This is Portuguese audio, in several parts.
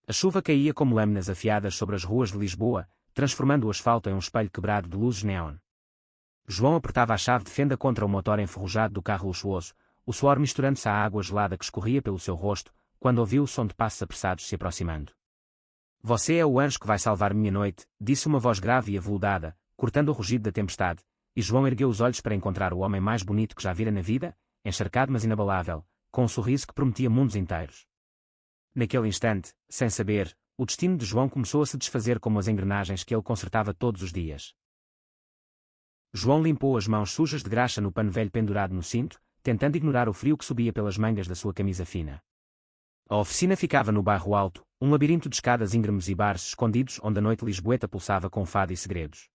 A chuva caía como lâminas afiadas sobre as ruas de Lisboa, transformando o asfalto em um espelho quebrado de luzes neon. João apertava a chave de fenda contra o motor enferrujado do carro luxuoso, o suor misturando-se à água gelada que escorria pelo seu rosto, quando ouviu o som de passos apressados se aproximando. Você é o anjo que vai salvar minha noite, disse uma voz grave e aveludada, cortando o rugido da tempestade, e João ergueu os olhos para encontrar o homem mais bonito que já vira na vida, encharcado mas inabalável, com um sorriso que prometia mundos inteiros. Naquele instante, sem saber, o destino de João começou a se desfazer como as engrenagens que ele consertava todos os dias. João limpou as mãos sujas de graxa no pano velho pendurado no cinto, tentando ignorar o frio que subia pelas mangas da sua camisa fina. A oficina ficava no bairro alto, um labirinto de escadas íngremes e bares escondidos onde a noite lisboeta pulsava com fado e segredos.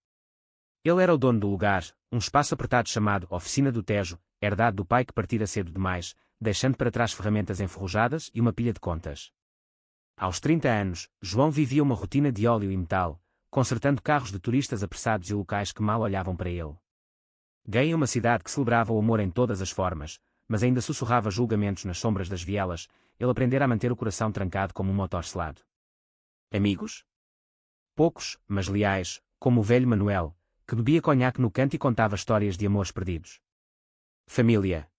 Ele era o dono do lugar, um espaço apertado chamado Oficina do Tejo, herdado do pai que partira cedo demais, deixando para trás ferramentas enferrujadas e uma pilha de contas. Aos 30 anos, João vivia uma rotina de óleo e metal, consertando carros de turistas apressados e locais que mal olhavam para ele. Gay é uma cidade que celebrava o amor em todas as formas, mas ainda sussurrava julgamentos nas sombras das vielas. Ele aprendera a manter o coração trancado como um motor selado. Amigos? Poucos, mas leais, como o velho Manuel, que bebia conhaque no canto e contava histórias de amores perdidos. Família.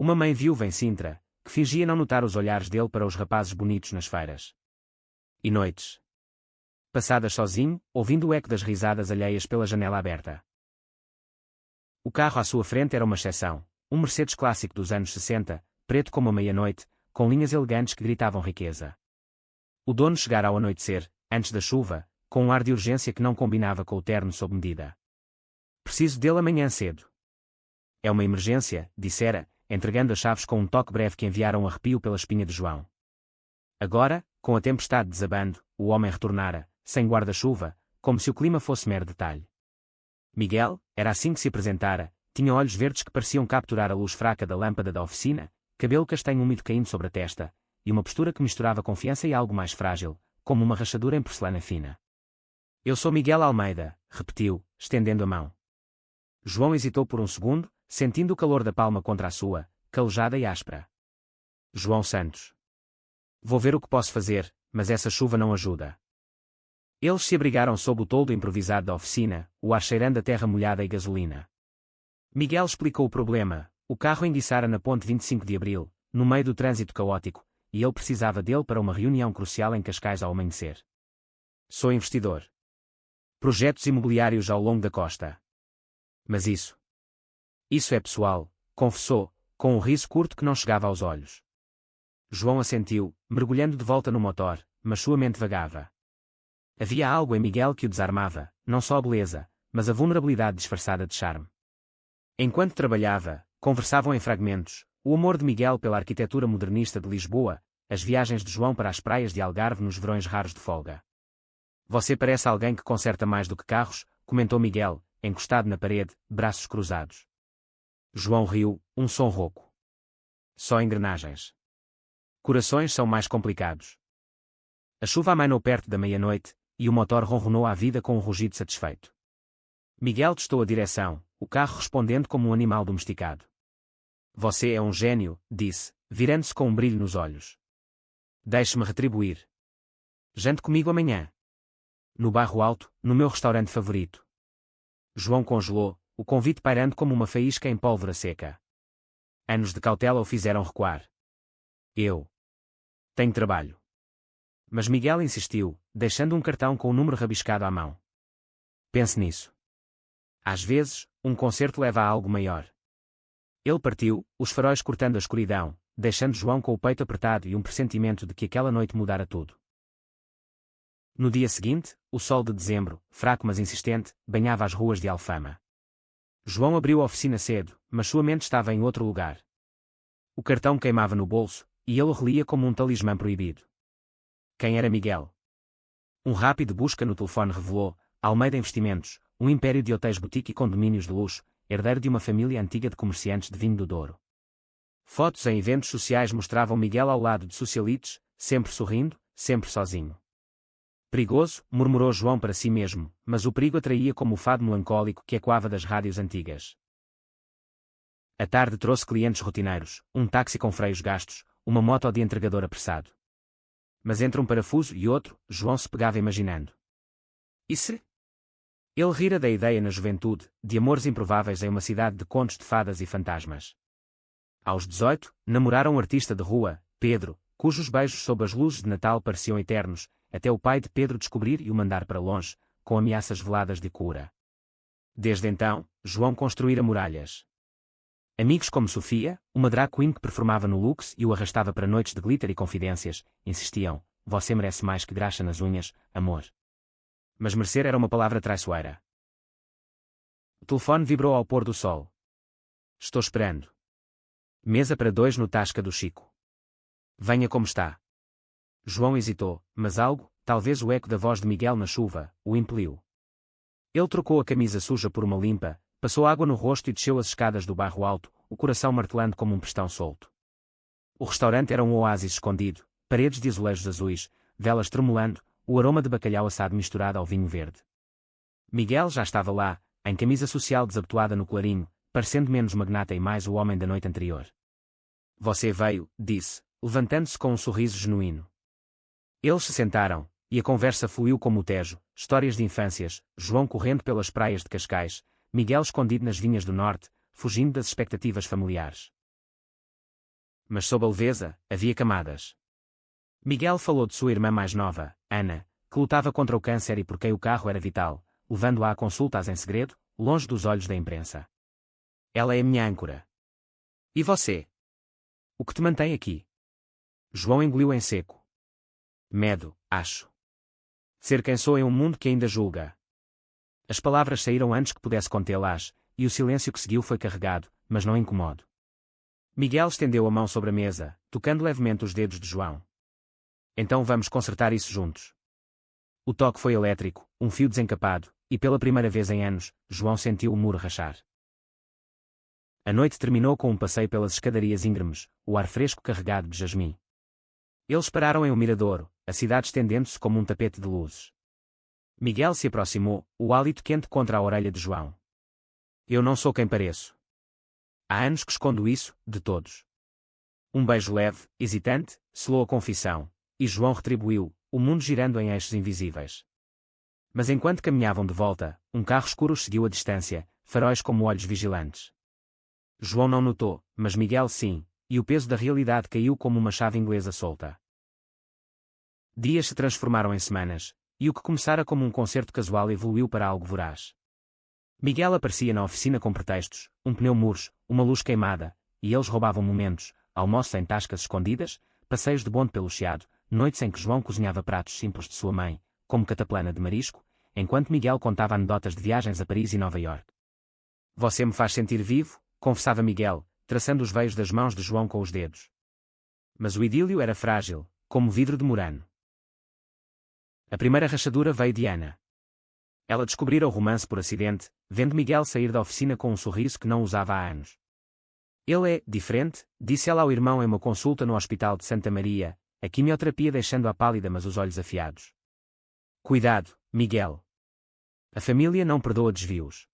Uma mãe viúva em Sintra, que fingia não notar os olhares dele para os rapazes bonitos nas feiras. E noites. Passadas sozinho, ouvindo o eco das risadas alheias pela janela aberta. O carro à sua frente era uma exceção, um Mercedes clássico dos anos 60, preto como a meia-noite, com linhas elegantes que gritavam riqueza. O dono chegara ao anoitecer, antes da chuva, com um ar de urgência que não combinava com o terno sob medida. Preciso dele amanhã cedo. É uma emergência, dissera, entregando as chaves com um toque breve que enviara um arrepio pela espinha de João. Agora, com a tempestade desabando, o homem retornara, sem guarda-chuva, como se o clima fosse mero detalhe. Miguel, era assim que se apresentara, tinha olhos verdes que pareciam capturar a luz fraca da lâmpada da oficina, cabelo castanho úmido caindo sobre a testa, e uma postura que misturava confiança e algo mais frágil, como uma rachadura em porcelana fina. Eu sou Miguel Almeida, repetiu, estendendo a mão. João hesitou por um segundo, sentindo o calor da palma contra a sua, calejada e áspera. João Santos. Vou ver o que posso fazer, mas essa chuva não ajuda. Eles se abrigaram sob o toldo improvisado da oficina, o ar cheirando a terra molhada e gasolina. Miguel explicou o problema. O carro enguiçara na ponte 25 de Abril, no meio do trânsito caótico, e ele precisava dele para uma reunião crucial em Cascais ao amanhecer. Sou investidor. Projetos imobiliários ao longo da costa. Mas isso é pessoal, confessou, com um riso curto que não chegava aos olhos. João assentiu, mergulhando de volta no motor, mas sua mente vagava. Havia algo em Miguel que o desarmava, não só a beleza, mas a vulnerabilidade disfarçada de charme. Enquanto trabalhava, conversavam em fragmentos, o amor de Miguel pela arquitetura modernista de Lisboa, as viagens de João para as praias de Algarve nos verões raros de folga. Você parece alguém que conserta mais do que carros, comentou Miguel, encostado na parede, braços cruzados. João riu, um som rouco. Só engrenagens. Corações são mais complicados. A chuva amainou perto da meia-noite, e o motor ronronou à vida com um rugido satisfeito. Miguel testou a direção, o carro respondendo como um animal domesticado. Você é um gênio, disse, virando-se com um brilho nos olhos. Deixe-me retribuir. Jante comigo amanhã. No bairro alto, no meu restaurante favorito. João congelou, o convite pairando como uma faísca em pólvora seca. Anos de cautela o fizeram recuar. Eu tenho trabalho. Mas Miguel insistiu, deixando um cartão com o número rabiscado à mão. Pense nisso. Às vezes, um concerto leva a algo maior. Ele partiu, os faróis cortando a escuridão, deixando João com o peito apertado e um pressentimento de que aquela noite mudara tudo. No dia seguinte, o sol de dezembro, fraco mas insistente, banhava as ruas de Alfama. João abriu a oficina cedo, mas sua mente estava em outro lugar. O cartão queimava no bolso, e ele o relia como um talismã proibido. Quem era Miguel? Um rápido busca no telefone revelou, Almeida Investimentos, um império de hotéis boutique e condomínios de luxo, herdeiro de uma família antiga de comerciantes de vinho do Douro. Fotos em eventos sociais mostravam Miguel ao lado de socialites, sempre sorrindo, sempre sozinho. Perigoso, murmurou João para si mesmo, mas o perigo atraía como o fado melancólico que ecoava das rádios antigas. A tarde trouxe clientes rotineiros, um táxi com freios gastos, uma moto de entregador apressado. Mas entre um parafuso e outro, João se pegava imaginando. E se? Ele rira da ideia na juventude, de amores improváveis em uma cidade de contos de fadas e fantasmas. Aos 18, namoraram um artista de rua, Pedro, cujos beijos sob as luzes de Natal pareciam eternos, até o pai de Pedro descobrir e o mandar para longe, com ameaças veladas de cura. Desde então, João construíra muralhas. Amigos como Sofia, uma drag queen que performava no Lux e o arrastava para noites de glitter e confidências, insistiam: você merece mais que graxa nas unhas, amor. Mas merecer era uma palavra traiçoeira. O telefone vibrou ao pôr do sol. Estou esperando. Mesa para dois no Tasca do Chico. Venha como está. João hesitou, mas algo, talvez o eco da voz de Miguel na chuva, o impeliu. Ele trocou a camisa suja por uma limpa, passou água no rosto e desceu as escadas do bairro alto, o coração martelando como um pistão solto. O restaurante era um oásis escondido, paredes de azulejos azuis, velas tremulando, o aroma de bacalhau assado misturado ao vinho verde. Miguel já estava lá, em camisa social desabotoada no clarinho, parecendo menos magnata e mais o homem da noite anterior. Você veio, disse, levantando-se com um sorriso genuíno. Eles se sentaram, e a conversa fluiu como o Tejo, histórias de infâncias, João correndo pelas praias de Cascais, Miguel escondido nas vinhas do norte, fugindo das expectativas familiares. Mas sob a leveza, havia camadas. Miguel falou de sua irmã mais nova, Ana, que lutava contra o câncer e por quem o carro era vital, levando-a a consultas em segredo, longe dos olhos da imprensa. Ela é a minha âncora. E você? O que te mantém aqui? João engoliu em seco. Medo, acho. Ser quem sou em um mundo que ainda julga. As palavras saíram antes que pudesse contê-las, e o silêncio que seguiu foi carregado, mas não incomodo. Miguel estendeu a mão sobre a mesa, tocando levemente os dedos de João. Então vamos consertar isso juntos. O toque foi elétrico, um fio desencapado, e pela primeira vez em anos, João sentiu o muro rachar. A noite terminou com um passeio pelas escadarias íngremes, o ar fresco carregado de jasmim. Eles pararam em um miradouro, a cidade estendendo-se como um tapete de luzes. Miguel se aproximou, o hálito quente contra a orelha de João. Eu não sou quem pareço. Há anos que escondo isso, de todos. Um beijo leve, hesitante, selou a confissão, e João retribuiu, o mundo girando em eixos invisíveis. Mas enquanto caminhavam de volta, um carro escuro os seguiu à distância, faróis como olhos vigilantes. João não notou, mas Miguel sim, e o peso da realidade caiu como uma chave inglesa solta. Dias se transformaram em semanas, e o que começara como um concerto casual evoluiu para algo voraz. Miguel aparecia na oficina com pretextos, um pneu murcho, uma luz queimada, e eles roubavam momentos, almoços em tascas escondidas, passeios de bonde pelo Chiado, noites em que João cozinhava pratos simples de sua mãe, como cataplana de marisco, enquanto Miguel contava anedotas de viagens a Paris e Nova York. Você me faz sentir vivo, confessava Miguel, traçando os veios das mãos de João com os dedos. Mas o idílio era frágil, como vidro de murano. A primeira rachadura veio de Ana. Ela descobrira o romance por acidente, vendo Miguel sair da oficina com um sorriso que não usava há anos. Ele é diferente, disse ela ao irmão em uma consulta no Hospital de Santa Maria, a quimioterapia deixando-a pálida mas os olhos afiados. Cuidado, Miguel. A família não perdoa desvios.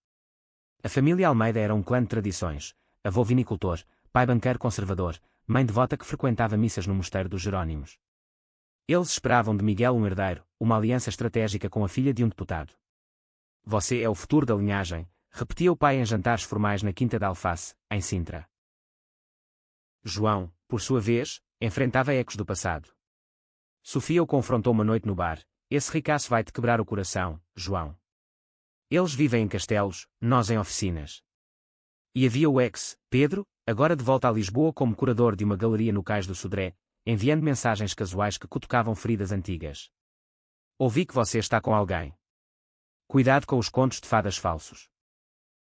A família Almeida era um clã de tradições, avô vinicultor, pai banqueiro conservador, mãe devota que frequentava missas no mosteiro dos Jerónimos. Eles esperavam de Miguel um herdeiro, uma aliança estratégica com a filha de um deputado. Você é o futuro da linhagem, repetia o pai em jantares formais na Quinta da Alface, em Sintra. João, por sua vez, enfrentava ecos do passado. Sofia o confrontou uma noite no bar. Esse ricaço vai-te quebrar o coração, João. Eles vivem em castelos, nós em oficinas. E havia o ex, Pedro, agora de volta a Lisboa como curador de uma galeria no Cais do Sodré, enviando mensagens casuais que cutucavam feridas antigas. Ouvi que você está com alguém. Cuidado com os contos de fadas falsos.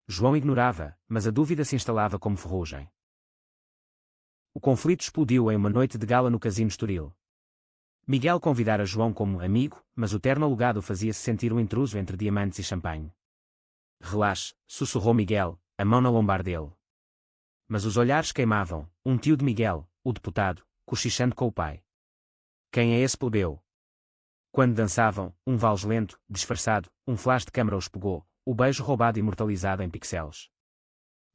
João ignorava, mas a dúvida se instalava como ferrugem. O conflito explodiu em uma noite de gala no Casino Estoril. Miguel convidara João como amigo, mas o terno alugado fazia-se sentir um intruso entre diamantes e champanhe. Relaxe, sussurrou Miguel, a mão na lombar dele. Mas os olhares queimavam, um tio de Miguel, o deputado, cochichando com o pai. Quem é esse plebeu? Quando dançavam, um vals lento, disfarçado, um flash de câmara os pegou, o beijo roubado imortalizado em pixels.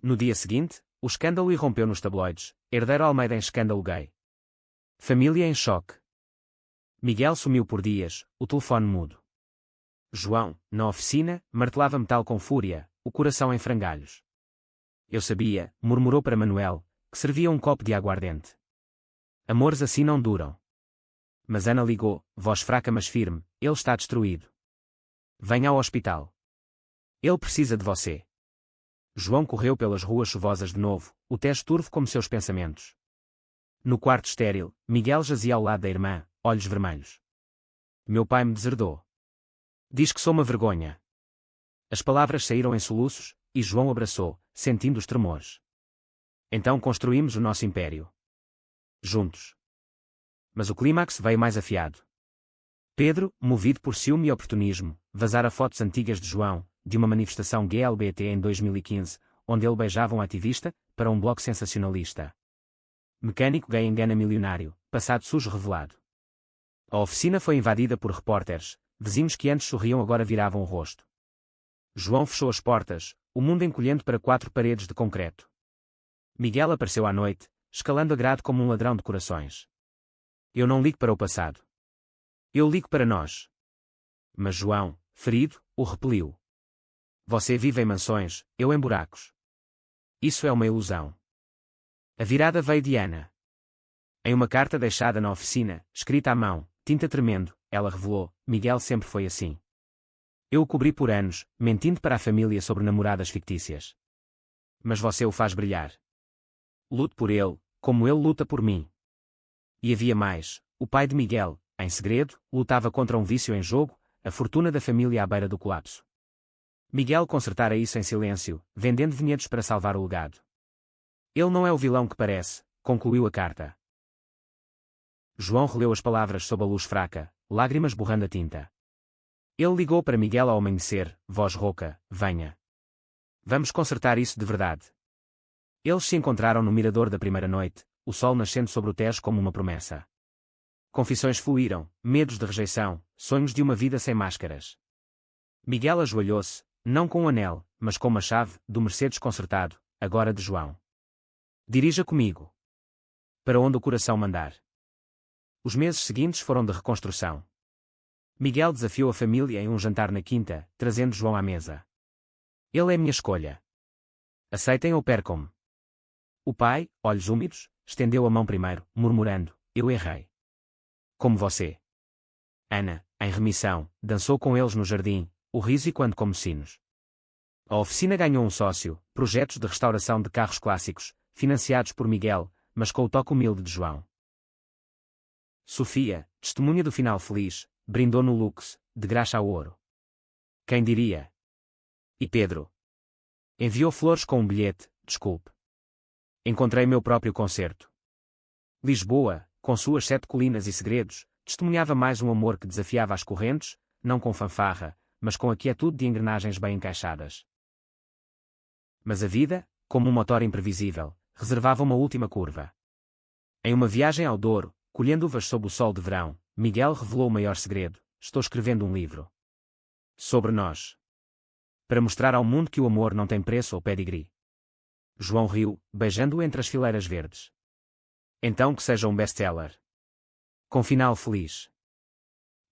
No dia seguinte, o escândalo irrompeu nos tabloides, herdeiro Almeida em escândalo gay. Família em choque. Miguel sumiu por dias, o telefone mudo. João, na oficina, martelava metal com fúria, o coração em frangalhos. Eu sabia, murmurou para Manuel, que servia um copo de aguardente. Amores assim não duram. Mas Ana ligou, voz fraca mas firme, ele está destruído. Venha ao hospital. Ele precisa de você. João correu pelas ruas chuvosas de novo, o teste turvo como seus pensamentos. No quarto estéril, Miguel jazia ao lado da irmã, olhos vermelhos. Meu pai me deserdou. Diz que sou uma vergonha. As palavras saíram em soluços, e João abraçou, sentindo os tremores. Então construímos o nosso império. Juntos. Mas o clímax veio mais afiado. Pedro, movido por ciúme e oportunismo, vazara fotos antigas de João, de uma manifestação GLBT em 2015, onde ele beijava um ativista, para um blog sensacionalista. Mecânico gay engana milionário, passado sujo revelado. A oficina foi invadida por repórteres, vizinhos que antes sorriam agora viravam o rosto. João fechou as portas, o mundo encolhendo para 4 paredes de concreto. Miguel apareceu à noite, escalando a grade como um ladrão de corações. Eu não ligo para o passado. Eu ligo para nós. Mas João, ferido, o repeliu. Você vive em mansões, eu em buracos. Isso é uma ilusão. A virada veio de Ana. Em uma carta deixada na oficina, escrita à mão, tinta tremendo, ela revelou, Miguel sempre foi assim. Eu o cobri por anos, mentindo para a família sobre namoradas fictícias. Mas você o faz brilhar. Luto por ele, como ele luta por mim. E havia mais, o pai de Miguel, em segredo, lutava contra um vício em jogo, a fortuna da família à beira do colapso. Miguel consertara isso em silêncio, vendendo vinhedos para salvar o legado. Ele não é o vilão que parece, concluiu a carta. João releu as palavras sob a luz fraca, lágrimas borrando a tinta. Ele ligou para Miguel ao amanhecer, voz rouca, venha. Vamos consertar isso de verdade. Eles se encontraram no mirador da primeira noite, o sol nascendo sobre o Tejo como uma promessa. Confissões fluíram, medos de rejeição, sonhos de uma vida sem máscaras. Miguel ajoelhou-se, não com um anel, mas com uma chave, do Mercedes consertado, agora de João. Dirija comigo. Para onde o coração mandar. Os meses seguintes foram de reconstrução. Miguel desafiou a família em um jantar na quinta, trazendo João à mesa. Ele é minha escolha. Aceitem ou percam-me. O pai, olhos úmidos, estendeu a mão primeiro, murmurando, eu errei. Como você. Ana, em remissão, dançou com eles no jardim, o riso e quando como sinos. A oficina ganhou um sócio, projetos de restauração de carros clássicos, financiados por Miguel, mas com o toque humilde de João. Sofia, testemunha do final feliz, brindou no Lux, de graxa ao ouro. Quem diria? E Pedro? Enviou flores com um bilhete, desculpe. Encontrei meu próprio concerto. Lisboa, com suas 7 colinas e segredos, testemunhava mais um amor que desafiava as correntes, não com fanfarra, mas com a quietude de engrenagens bem encaixadas. Mas a vida, como um motor imprevisível, reservava uma última curva. Em uma viagem ao Douro, colhendo uvas sob o sol de verão, Miguel revelou o maior segredo, estou escrevendo um livro. Sobre nós. Para mostrar ao mundo que o amor não tem preço ou pedigree. João riu, beijando-o entre as fileiras verdes. Então que seja um best-seller. Com final feliz.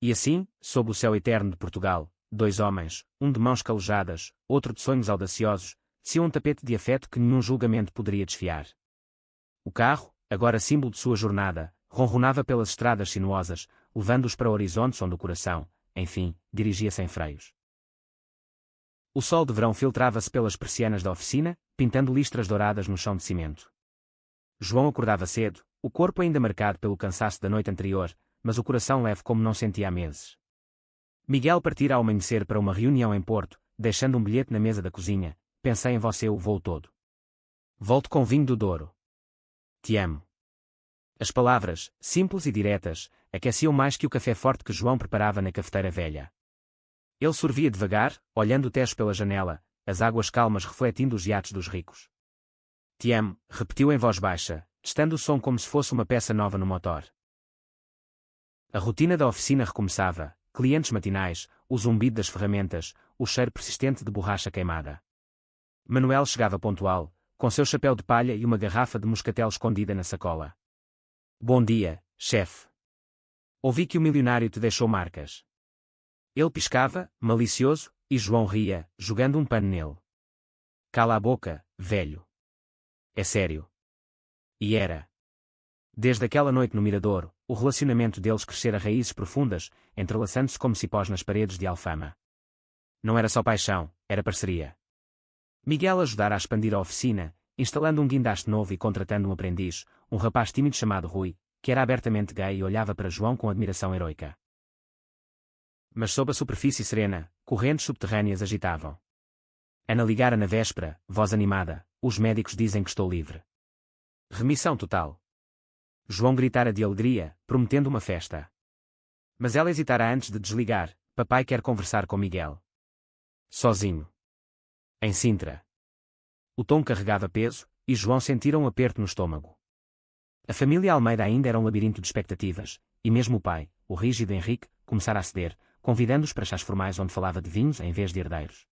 E assim, sob o céu eterno de Portugal, 2 homens, um de mãos calejadas, outro de sonhos audaciosos, teciam um tapete de afeto que nenhum julgamento poderia desfiar. O carro, agora símbolo de sua jornada, ronronava pelas estradas sinuosas, levando-os para horizontes onde o coração, enfim, dirigia sem freios. O sol de verão filtrava-se pelas persianas da oficina, pintando listras douradas no chão de cimento. João acordava cedo, o corpo ainda marcado pelo cansaço da noite anterior, mas o coração leve como não sentia há meses. Miguel partira ao amanhecer para uma reunião em Porto, deixando um bilhete na mesa da cozinha, pensei em você o voo todo. Volto com vinho do Douro. Te amo. As palavras, simples e diretas, aqueciam mais que o café forte que João preparava na cafeteira velha. Ele sorvia devagar, olhando o Tejo pela janela, as águas calmas refletindo os iates dos ricos. Te amo, repetiu em voz baixa, testando o som como se fosse uma peça nova no motor. A rotina da oficina recomeçava, clientes matinais, o zumbido das ferramentas, o cheiro persistente de borracha queimada. Manuel chegava pontual, com seu chapéu de palha e uma garrafa de moscatel escondida na sacola. Bom dia, chefe. Ouvi que o milionário te deixou marcas. Ele piscava, malicioso, e João ria, jogando um pano nele. Cala a boca, velho. É sério. E era. Desde aquela noite no Miradouro, o relacionamento deles crescera raízes profundas, entrelaçando-se como cipós nas paredes de Alfama. Não era só paixão, era parceria. Miguel ajudara a expandir a oficina, instalando um guindaste novo e contratando um aprendiz, um rapaz tímido chamado Rui, que era abertamente gay e olhava para João com admiração heroica. Mas sob a superfície serena, correntes subterrâneas agitavam. Ana ligara na véspera, voz animada, os médicos dizem que estou livre. Remissão total. João gritara de alegria, prometendo uma festa. Mas ela hesitara antes de desligar, papai quer conversar com Miguel. Sozinho. Em Sintra. O tom carregava peso, e João sentira um aperto no estômago. A família Almeida ainda era um labirinto de expectativas, e mesmo o pai, o rígido Henrique, começara a ceder, convidando-os para chás formais onde falava de vinhos em vez de herdeiros.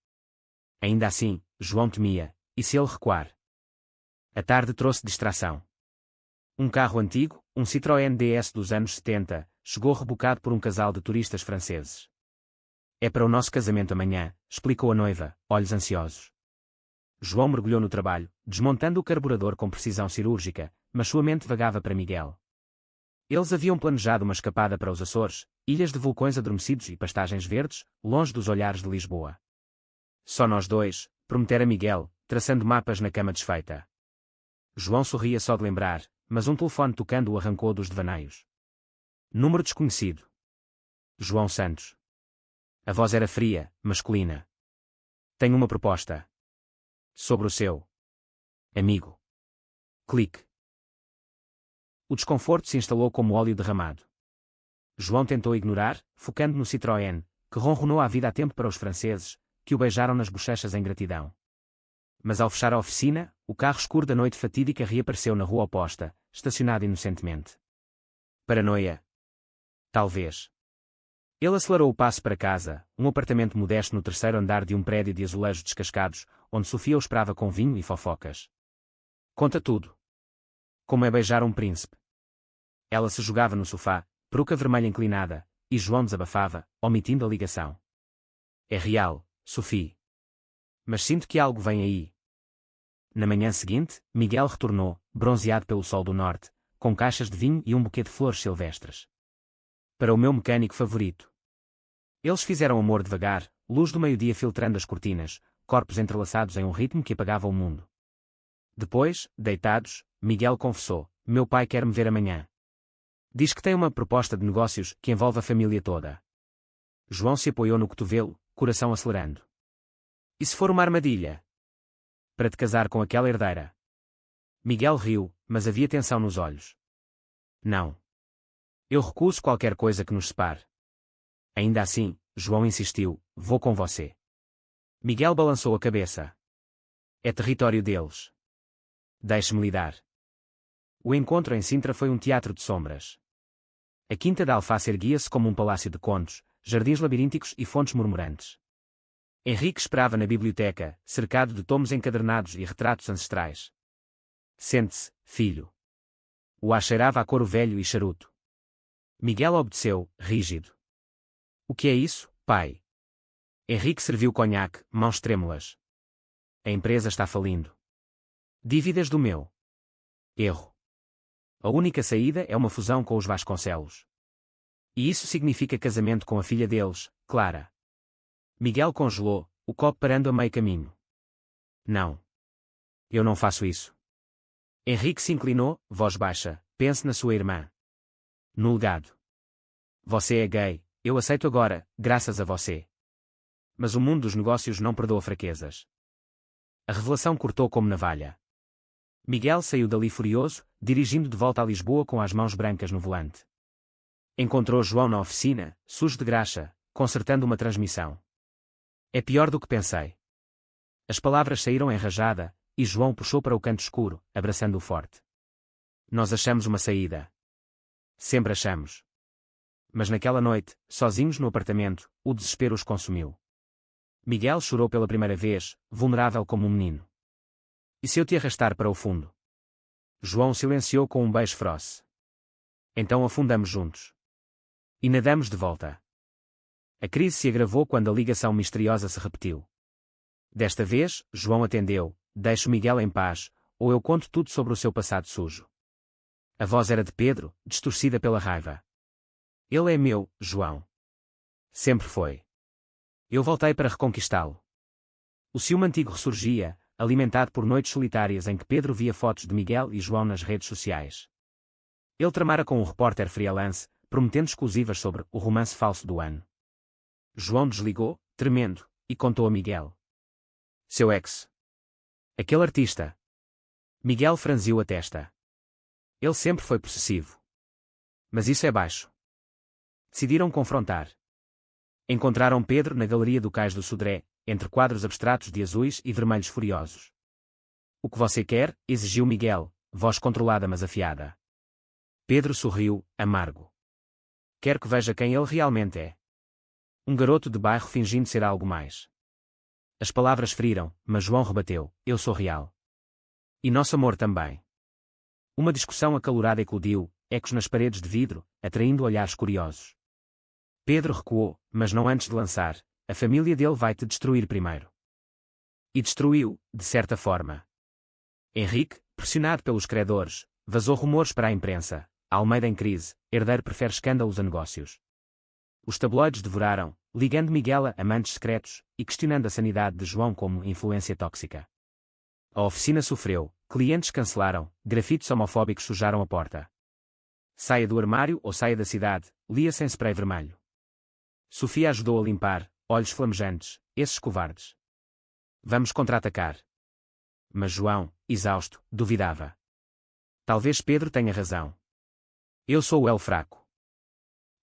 Ainda assim, João temia, e se ele recuar? A tarde trouxe distração. Um carro antigo, um Citroën DS dos anos 70, chegou rebocado por um casal de turistas franceses. É para o nosso casamento amanhã, explicou a noiva, olhos ansiosos. João mergulhou no trabalho, desmontando o carburador com precisão cirúrgica, mas sua mente vagava para Miguel. Eles haviam planejado uma escapada para os Açores, ilhas de vulcões adormecidos e pastagens verdes, longe dos olhares de Lisboa. Só nós dois, prometera Miguel, traçando mapas na cama desfeita. João sorria só de lembrar, mas um telefone tocando o arrancou dos devaneios. Número desconhecido. João Santos. A voz era fria, masculina. Tenho uma proposta. Sobre o seu amigo. Clique. O desconforto se instalou como óleo derramado. João tentou ignorar, focando no Citroën, que ronronou a vida a tempo para os franceses, que o beijaram nas bochechas em gratidão. Mas ao fechar a oficina, o carro escuro da noite fatídica reapareceu na rua oposta, estacionado inocentemente. Paranoia? Talvez. Ele acelerou o passo para casa, um apartamento modesto no terceiro andar de um prédio de azulejos descascados, onde Sofia o esperava com vinho e fofocas. Conta tudo. Como é beijar um príncipe? Ela se jogava no sofá, peruca vermelha inclinada, e João desabafava, omitindo a ligação. É real, Sophie. Mas sinto que algo vem aí. Na manhã seguinte, Miguel retornou, bronzeado pelo sol do norte, com caixas de vinho e um buquê de flores silvestres. Para o meu mecânico favorito. Eles fizeram amor devagar, luz do meio-dia filtrando as cortinas, corpos entrelaçados em um ritmo que apagava o mundo. Depois, deitados, Miguel confessou, meu pai quer me ver amanhã. Diz que tem uma proposta de negócios que envolve a família toda. João se apoiou no cotovelo, coração acelerando. E se for uma armadilha? Para te casar com aquela herdeira? Miguel riu, mas havia tensão nos olhos. Não. Eu recuso qualquer coisa que nos separe. Ainda assim, João insistiu, vou com você. Miguel balançou a cabeça. É território deles. Deixe-me lidar. O encontro em Sintra foi um teatro de sombras. A Quinta da Alface erguia-se como um palácio de contos, jardins labirínticos e fontes murmurantes. Henrique esperava na biblioteca, cercado de tomos encadernados e retratos ancestrais. Sente-se, filho. O ar cheirava a couro velho e charuto. Miguel obedeceu, rígido. O que é isso, pai? Henrique serviu conhaque, mãos trêmulas. A empresa está falindo. Dívidas do meu. Erro. A única saída é uma fusão com os Vasconcelos. E isso significa casamento com a filha deles, Clara. Miguel congelou, o copo parando a meio caminho. Não. Eu não faço isso. Henrique se inclinou, voz baixa, pense na sua irmã. No legado. Você é gay, eu aceito agora, graças a você. Mas o mundo dos negócios não perdoa fraquezas. A revelação cortou como navalha. Miguel saiu dali furioso, dirigindo de volta a Lisboa com as mãos brancas no volante. Encontrou João na oficina, sujo de graxa, consertando uma transmissão. É pior do que pensei. As palavras saíram em rajada, e João puxou para o canto escuro, abraçando-o forte. Nós achamos uma saída. Sempre achamos. Mas naquela noite, sozinhos no apartamento, o desespero os consumiu. Miguel chorou pela primeira vez, vulnerável como um menino. E se eu te arrastar para o fundo? João silenciou com um beijo feroz. Então afundamos juntos. E nadamos de volta. A crise se agravou quando a ligação misteriosa se repetiu. Desta vez, João atendeu: "Deixo Miguel em paz, ou eu conto tudo sobre o seu passado sujo." A voz era de Pedro, distorcida pela raiva. "Ele é meu, João. Sempre foi. Eu voltei para reconquistá-lo." O ciúme antigo ressurgia, alimentado por noites solitárias em que Pedro via fotos de Miguel e João nas redes sociais. Ele tramara com um repórter freelance, prometendo exclusivas sobre o romance falso do ano. João desligou, tremendo, e contou a Miguel. "Seu ex. Aquele artista." Miguel franziu a testa. Ele sempre foi possessivo. Mas isso é baixo. Decidiram confrontar. Encontraram Pedro na galeria do Cais do Sodré, entre quadros abstratos de azuis e vermelhos furiosos. "O que você quer?" exigiu Miguel, voz controlada mas afiada. Pedro sorriu, amargo. "Quero que veja quem ele realmente é. Um garoto de bairro fingindo ser algo mais." As palavras feriram, mas João rebateu: "Eu sou real. E nosso amor também." Uma discussão acalorada eclodiu, ecos nas paredes de vidro, atraindo olhares curiosos. Pedro recuou, mas não antes de lançar: "A família dele vai te destruir primeiro." E destruiu, de certa forma. Henrique, pressionado pelos credores, vazou rumores para a imprensa: "Almeida em crise, herdeiro prefere escândalos a negócios." Os tabloides devoraram, ligando Miguel a amantes secretos, e questionando a sanidade de João como influência tóxica. A oficina sofreu, clientes cancelaram, grafites homofóbicos sujaram a porta. "Saia do armário ou saia da cidade", lia-se em spray vermelho. Sofia ajudou a limpar, olhos flamejantes: "Esses covardes. Vamos contra-atacar." Mas João, exausto, duvidava. "Talvez Pedro tenha razão. Eu sou o elo fraco."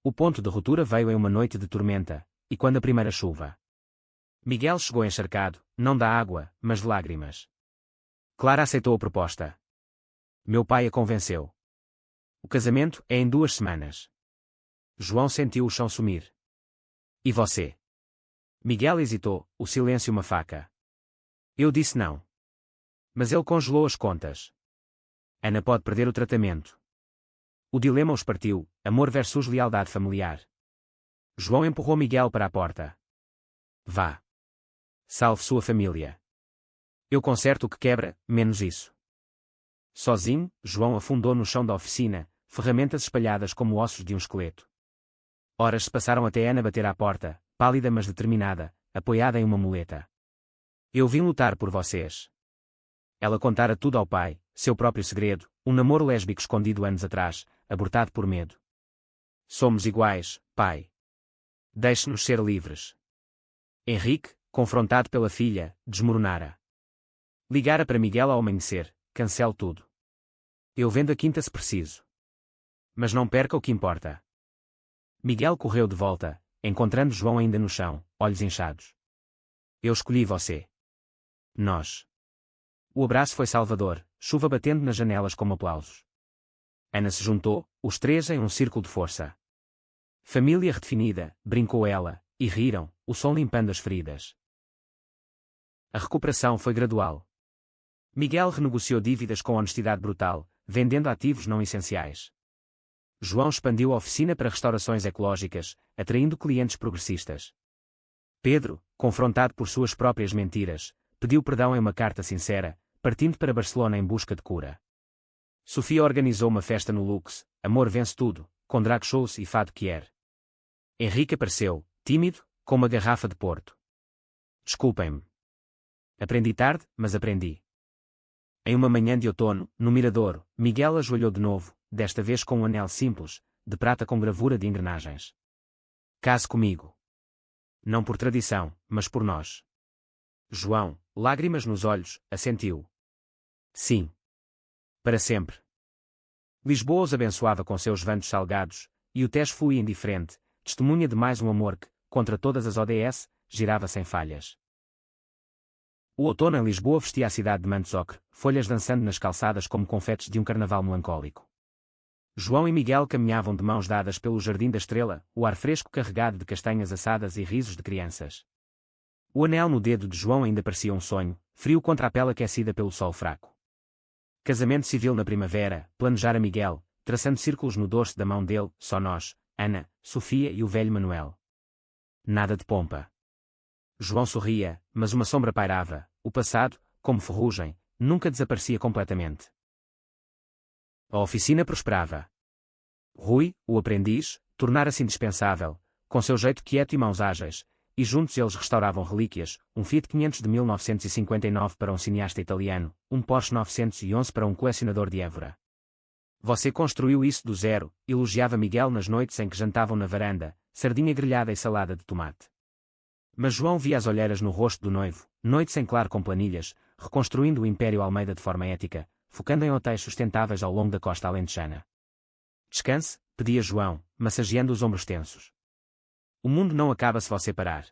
O ponto de ruptura veio em uma noite de tormenta, e quando a primeira chuva. Miguel chegou encharcado, não da água, mas de lágrimas. Clara aceitou a proposta. "Meu pai a convenceu. O casamento é em 2 semanas." João sentiu o chão sumir. "E você?" Miguel hesitou, o silêncio uma faca. "Eu disse não." Mas ele congelou as contas. "Ana pode perder o tratamento." O dilema os partiu: amor versus lealdade familiar. João empurrou Miguel para a porta. "Vá. Salve sua família. Eu conserto o que quebra, menos isso." Sozinho, João afundou no chão da oficina, ferramentas espalhadas como ossos de um esqueleto. Horas se passaram até Ana bater à porta, pálida mas determinada, apoiada em uma muleta. "Eu vim lutar por vocês." Ela contara tudo ao pai, seu próprio segredo, um namoro lésbico escondido anos atrás, abortado por medo. "Somos iguais, pai. Deixe-nos ser livres." Henrique, confrontado pela filha, desmoronara. Ligara para Miguel ao amanhecer: "Cancele tudo. Eu vendo a quinta se preciso. Mas não perca o que importa." Miguel correu de volta, encontrando João ainda no chão, olhos inchados. "Eu escolhi você." "Nós." O abraço foi salvador, chuva batendo nas janelas como aplausos. Ana se juntou, os 3 em um círculo de força. "Família redefinida", brincou ela, e riram, o som limpando as feridas. A recuperação foi gradual. Miguel renegociou dívidas com honestidade brutal, vendendo ativos não essenciais. João expandiu a oficina para restaurações ecológicas, atraindo clientes progressistas. Pedro, confrontado por suas próprias mentiras, pediu perdão em uma carta sincera, partindo para Barcelona em busca de cura. Sofia organizou uma festa no Lux, amor vence tudo, com drag shows e fado quier. Henrique apareceu, tímido, com uma garrafa de Porto. "Desculpem-me. Aprendi tarde, mas aprendi." Em uma manhã de outono, no Miradouro, Miguel ajoelhou de novo, desta vez com um anel simples, de prata com gravura de engrenagens. "Case comigo. Não por tradição, mas por nós." João, lágrimas nos olhos, assentiu. "Sim. Para sempre." Lisboa os abençoava com seus ventos salgados, e o Tejo fluía indiferente, testemunha de mais um amor que, contra todas as ODS, girava sem falhas. O outono em Lisboa vestia a cidade de mantos ocre, folhas dançando nas calçadas como confetes de um carnaval melancólico. João e Miguel caminhavam de mãos dadas pelo Jardim da Estrela, o ar fresco carregado de castanhas assadas e risos de crianças. O anel no dedo de João ainda parecia um sonho, frio contra a pele aquecida pelo sol fraco. Casamento civil na primavera, planejara Miguel, traçando círculos no dorso da mão dele: "Só nós, Ana, Sofia e o velho Manuel. Nada de pompa. João sorria, mas uma sombra pairava. O passado, como ferrugem, nunca desaparecia completamente. A oficina prosperava. Rui, o aprendiz, tornara-se indispensável, com seu jeito quieto e mãos ágeis, e juntos eles restauravam relíquias, um Fiat 500 de 1959 para um cineasta italiano, um Porsche 911 para um colecionador de Évora. Você construiu isso do zero, elogiava Miguel nas noites em que jantavam na varanda, sardinha grelhada e salada de tomate. Mas João via as olheiras no rosto do noivo, noites em claro com planilhas, reconstruindo o Império Almeida de forma ética, focando em hotéis sustentáveis ao longo da costa alentejana. Descanse, pedia João, massageando os ombros tensos. O mundo não acaba se você parar.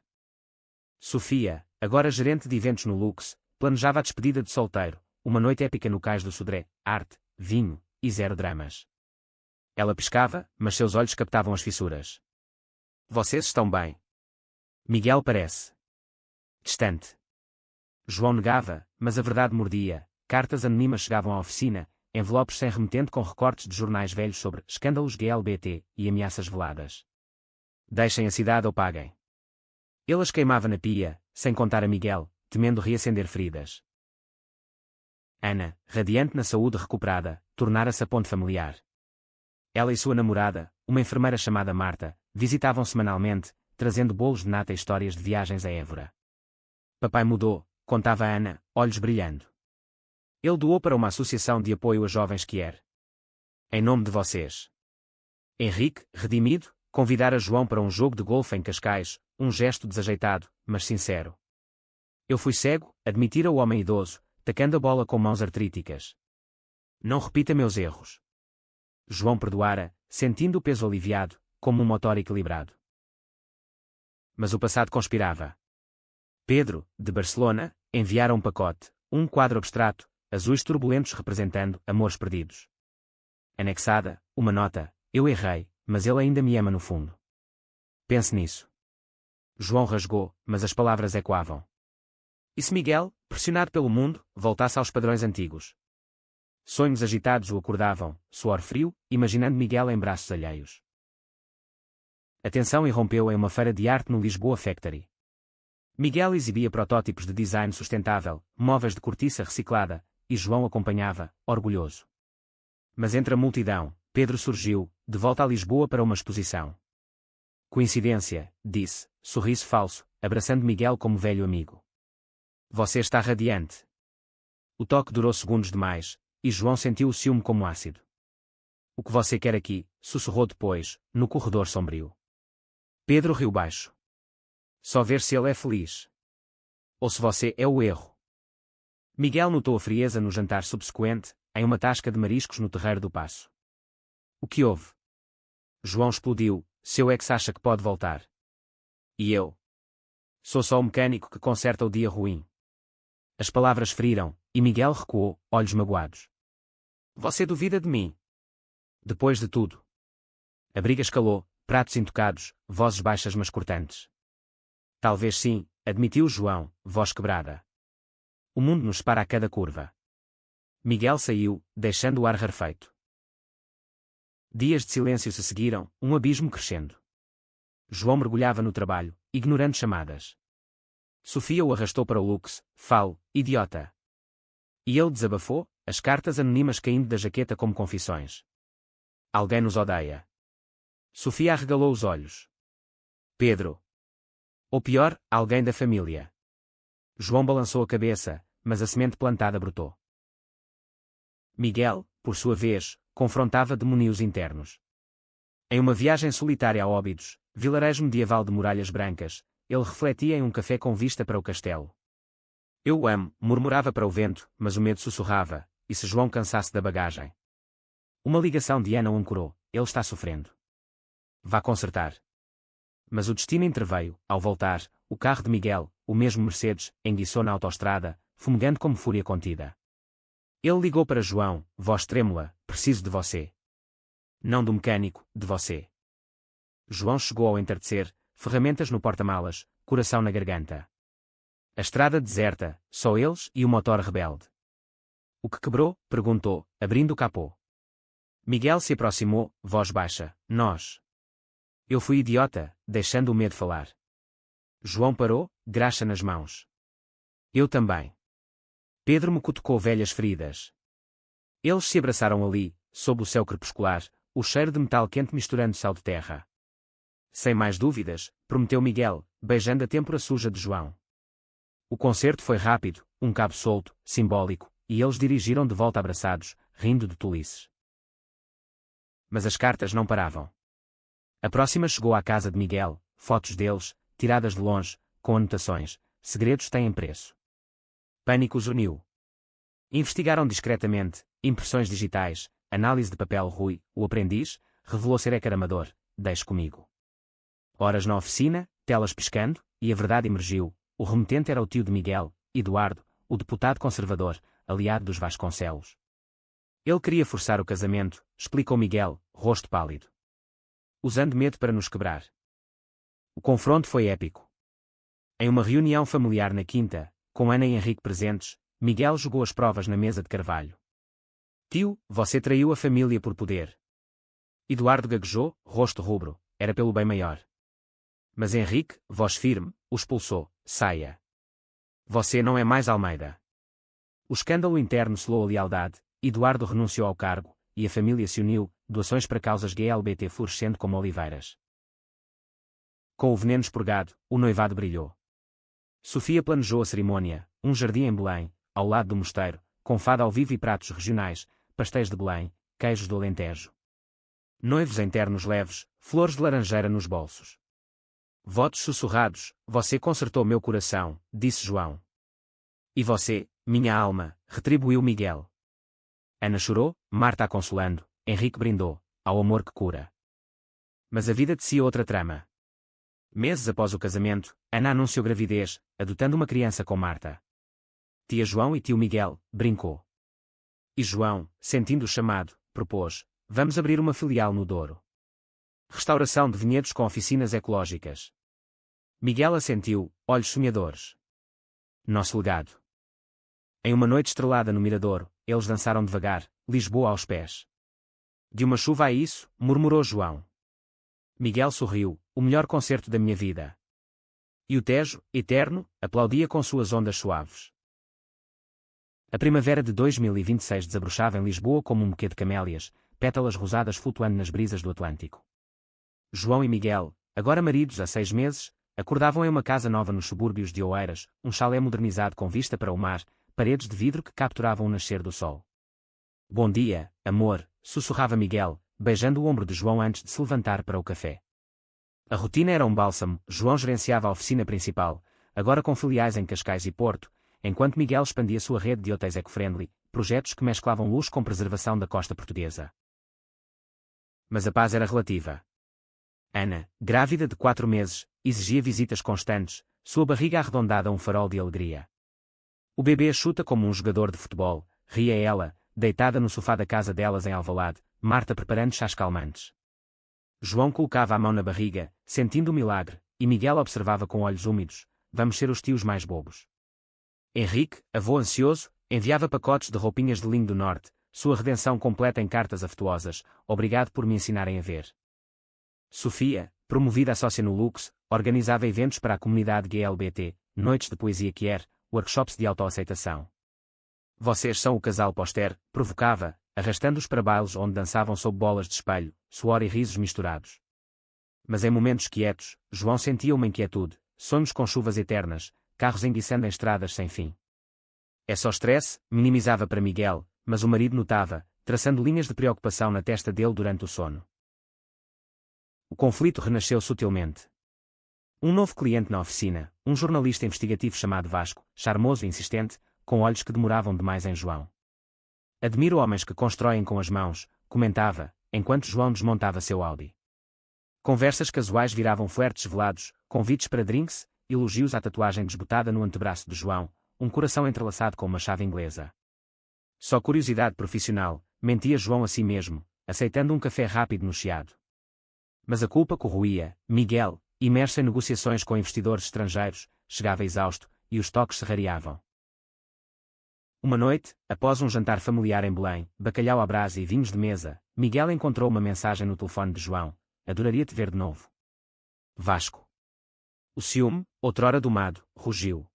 Sofia, agora gerente de eventos no Lux, planejava a despedida de solteiro, uma noite épica no cais do Sodré, arte, vinho e zero dramas. Ela piscava, mas seus olhos captavam as fissuras. Vocês estão bem? Miguel parece distante. João negava, mas a verdade mordia. Cartas anônimas chegavam à oficina, envelopes sem remetente com recortes de jornais velhos sobre escândalos GLBT e ameaças veladas. Deixem a cidade ou paguem. Ele as queimava na pia, sem contar a Miguel, temendo reacender feridas. Ana, radiante na saúde recuperada, tornara-se a ponte familiar. Ela e sua namorada, uma enfermeira chamada Marta, visitavam semanalmente, trazendo bolos de nata e histórias de viagens a Évora. Papai mudou, contava Ana, olhos brilhando. Ele doou para uma associação de apoio a jovens que er. Em nome de vocês. Henrique, redimido, convidara João para um jogo de golfe em Cascais, um gesto desajeitado, mas sincero. Eu fui cego, admitira o homem idoso, tacando a bola com mãos artríticas. Não repita meus erros. João perdoara, sentindo o peso aliviado, como um motor equilibrado. Mas o passado conspirava. Pedro, de Barcelona, enviara um pacote, um quadro abstrato, azuis turbulentos representando amores perdidos. Anexada, uma nota, eu errei, mas ele ainda me ama no fundo. Pense nisso. João rasgou, mas as palavras ecoavam. E se Miguel, pressionado pelo mundo, voltasse aos padrões antigos? Sonhos agitados o acordavam, suor frio, imaginando Miguel em braços alheios. A tensão irrompeu em uma feira de arte no Lisboa Factory. Miguel exibia protótipos de design sustentável, móveis de cortiça reciclada, e João acompanhava, orgulhoso. Mas entre a multidão, Pedro surgiu, de volta a Lisboa para uma exposição. Coincidência, disse, sorriso falso, abraçando Miguel como velho amigo. Você está radiante. O toque durou segundos demais, e João sentiu o ciúme como ácido. O que você quer aqui? Sussurrou depois, no corredor sombrio. Pedro riu baixo. Só ver se ele é feliz. Ou se você é o erro. Miguel notou a frieza no jantar subsequente, em uma tasca de mariscos no terreiro do Paço. O que houve? João explodiu, seu ex acha que pode voltar. E eu? Sou só o mecânico que conserta o dia ruim. As palavras feriram, e Miguel recuou, olhos magoados. Você duvida de mim? Depois de tudo. A briga escalou, pratos intocados, vozes baixas mas cortantes. Talvez sim, admitiu João, voz quebrada. O mundo nos para a cada curva. Miguel saiu, deixando o ar rarefeito. Dias de silêncio se seguiram, um abismo crescendo. João mergulhava no trabalho, ignorando chamadas. Sofia o arrastou para o Lux, falo, idiota. E ele desabafou, as cartas anônimas caindo da jaqueta como confissões. Alguém nos odeia. Sofia arregalou os olhos. Pedro. Ou pior, alguém da família. João balançou a cabeça, mas a semente plantada brotou. Miguel, por sua vez, confrontava demónios internos. Em uma viagem solitária a Óbidos, vilarejo medieval de muralhas brancas, ele refletia em um café com vista para o castelo. Eu o amo, murmurava para o vento, mas o medo sussurrava, e se João cansasse da bagagem? Uma ligação de Ana o ancorou, ele está sofrendo. Vá consertar. Mas o destino interveio, ao voltar, o carro de Miguel, o mesmo Mercedes, enguiçou na autoestrada, fumegando como fúria contida. Ele ligou para João, voz trêmula, preciso de você. Não do mecânico, de você. João chegou ao entardecer, ferramentas no porta-malas, coração na garganta. A estrada deserta, só eles e o motor rebelde. O que quebrou? Perguntou, abrindo o capô. Miguel se aproximou, voz baixa, nós. Eu fui idiota, deixando o medo falar. João parou, graxa nas mãos. Eu também. Pedro me cutucou velhas feridas. Eles se abraçaram ali, sob o céu crepuscular, o cheiro de metal quente misturando-se ao de terra. Sem mais dúvidas, prometeu Miguel, beijando a têmpora suja de João. O concerto foi rápido, um cabo solto, simbólico, e eles dirigiram de volta abraçados, rindo de tolices. Mas as cartas não paravam. A próxima chegou à casa de Miguel, fotos deles, tiradas de longe, com anotações: segredos têm preço. Pânico os uniu. Investigaram discretamente, impressões digitais, análise de papel. Rui, o aprendiz, revelou ser ecaramador. Deixe comigo. Horas na oficina, telas piscando, e a verdade emergiu: o remetente era o tio de Miguel, Eduardo, o deputado conservador, aliado dos Vasconcelos. Ele queria forçar o casamento, explicou Miguel, rosto pálido. Usando medo para nos quebrar. O confronto foi épico. Em uma reunião familiar na quinta, com Ana e Henrique presentes, Miguel jogou as provas na mesa de carvalho. Tio, você traiu a família por poder. Eduardo gaguejou, rosto rubro, era pelo bem maior. Mas Henrique, voz firme, o expulsou: saia. Você não é mais Almeida. O escândalo interno selou a lealdade, Eduardo renunciou ao cargo, e a família se uniu, doações para causas GLBT florescendo como oliveiras. Com o veneno expurgado, o noivado brilhou. Sofia planejou a cerimônia, um jardim em Belém, ao lado do mosteiro, com fado ao vivo e pratos regionais, pastéis de Belém, queijos do Alentejo. Noivos em ternos leves, flores de laranjeira nos bolsos. Votos sussurrados: você consertou meu coração, disse João. E você, minha alma, retribuiu Miguel. Ana chorou, Marta a consolando, Henrique brindou, ao amor que cura. Mas a vida tecia outra trama. Meses após o casamento, Ana anunciou gravidez, adotando uma criança com Marta. Tia João e tio Miguel, brincou. E João, sentindo o chamado, propôs: vamos abrir uma filial no Douro. Restauração de vinhedos com oficinas ecológicas. Miguel assentiu, olhos sonhadores. Nosso legado. Em uma noite estrelada no Miradouro, eles dançaram devagar, Lisboa aos pés. De uma chuva a isso, murmurou João. Miguel sorriu: o melhor concerto da minha vida. E o Tejo, eterno, aplaudia com suas ondas suaves. A primavera de 2026 desabrochava em Lisboa como um buquê de camélias, pétalas rosadas flutuando nas brisas do Atlântico. João e Miguel, agora maridos há 6 meses, acordavam em uma casa nova nos subúrbios de Oeiras, um chalé modernizado com vista para o mar, paredes de vidro que capturavam o nascer do sol. Bom dia, amor, sussurrava Miguel, beijando o ombro de João antes de se levantar para o café. A rotina era um bálsamo. João gerenciava a oficina principal, agora com filiais em Cascais e Porto, enquanto Miguel expandia sua rede de hotéis eco-friendly, projetos que mesclavam luxo com preservação da costa portuguesa. Mas a paz era relativa. Ana, grávida de 4 meses, exigia visitas constantes, sua barriga arredondada um farol de alegria. O bebê chuta como um jogador de futebol, ria ela, deitada no sofá da casa delas em Alvalade, Marta preparando chás calmantes. João colocava a mão na barriga, sentindo o milagre, e Miguel observava com olhos úmidos: vamos ser os tios mais bobos. Henrique, avô ansioso, enviava pacotes de roupinhas de linho do norte, sua redenção completa em cartas afetuosas: obrigado por me ensinarem a ver. Sofia, promovida a sócia no Lux, organizava eventos para a comunidade GLBT, noites de poesia queer, workshops de autoaceitação. Vocês são o casal póster, provocava, arrastando-os para bailes onde dançavam sob bolas de espelho, suor e risos misturados. Mas em momentos quietos, João sentia uma inquietude: sonhos com chuvas eternas, carros enguiçando em estradas sem fim. É só stress, minimizava para Miguel, mas o marido notava, traçando linhas de preocupação na testa dele durante o sono. O conflito renasceu sutilmente. Um novo cliente na oficina, um jornalista investigativo chamado Vasco, charmoso e insistente, com olhos que demoravam demais em João. Admiro homens que constroem com as mãos, comentava, enquanto João desmontava seu Audi. Conversas casuais viravam flertes velados, convites para drinks, elogios à tatuagem desbotada no antebraço de João, um coração entrelaçado com uma chave inglesa. Só curiosidade profissional, mentia João a si mesmo, aceitando um café rápido no Chiado. Mas a culpa corroía. Miguel, imerso em negociações com investidores estrangeiros, chegava exausto, e os toques se rareavam. Uma noite, após um jantar familiar em Belém, bacalhau à brasa e vinhos de mesa, Miguel encontrou uma mensagem no telefone de João: adoraria te ver de novo. Vasco. O ciúme, outrora domado, rugiu.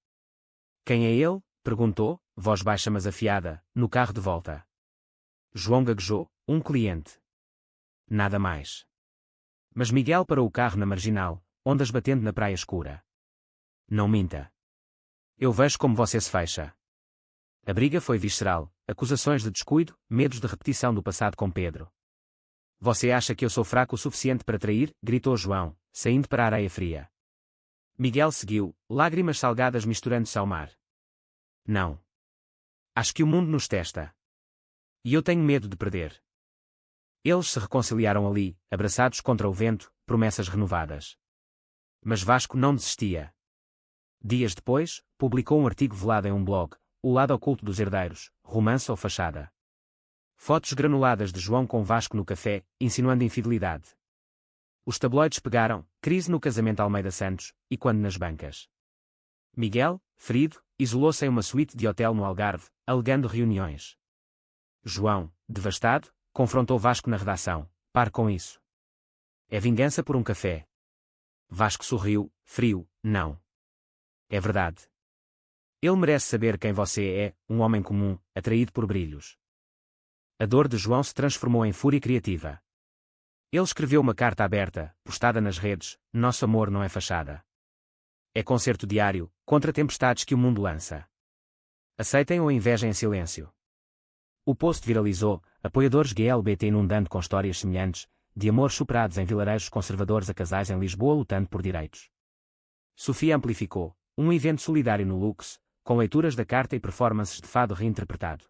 Quem é ele? Perguntou, voz baixa mas afiada, no carro de volta. João gaguejou, um cliente. Nada mais. Mas Miguel parou o carro na marginal, ondas batendo na praia escura. Não minta. Eu vejo como você se fecha. A briga foi visceral, acusações de descuido, medos de repetição do passado com Pedro. Você acha que eu sou fraco o suficiente para trair? Gritou João, saindo para a areia fria. Miguel seguiu, lágrimas salgadas misturando-se ao mar. Não. Acho que o mundo nos testa. E eu tenho medo de perder. Eles se reconciliaram ali, abraçados contra o vento, promessas renovadas. Mas Vasco não desistia. Dias depois, publicou um artigo velado em um blog, O Lado Oculto dos Herdeiros, Romance ou Fachada. Fotos granuladas de João com Vasco no café, insinuando infidelidade. Os tabloides pegaram, crise no casamento Almeida Santos, e quando nas bancas. Miguel, ferido, isolou-se em uma suíte de hotel no Algarve, alegando reuniões. João, devastado, confrontou Vasco na redação. Pare com isso. É vingança por um café. Vasco sorriu, frio, não. É verdade. Ele merece saber quem você é, um homem comum, atraído por brilhos. A dor de João se transformou em fúria criativa. Ele escreveu uma carta aberta, postada nas redes: Nosso amor não é fachada. É concerto diário, contra tempestades que o mundo lança. Aceitem ou invejem em silêncio. O post viralizou, apoiadores GLBT inundando com histórias semelhantes, de amores superados em vilarejos conservadores a casais em Lisboa lutando por direitos. Sofia amplificou, um evento solidário no Lux, com leituras da carta e performances de fado reinterpretado.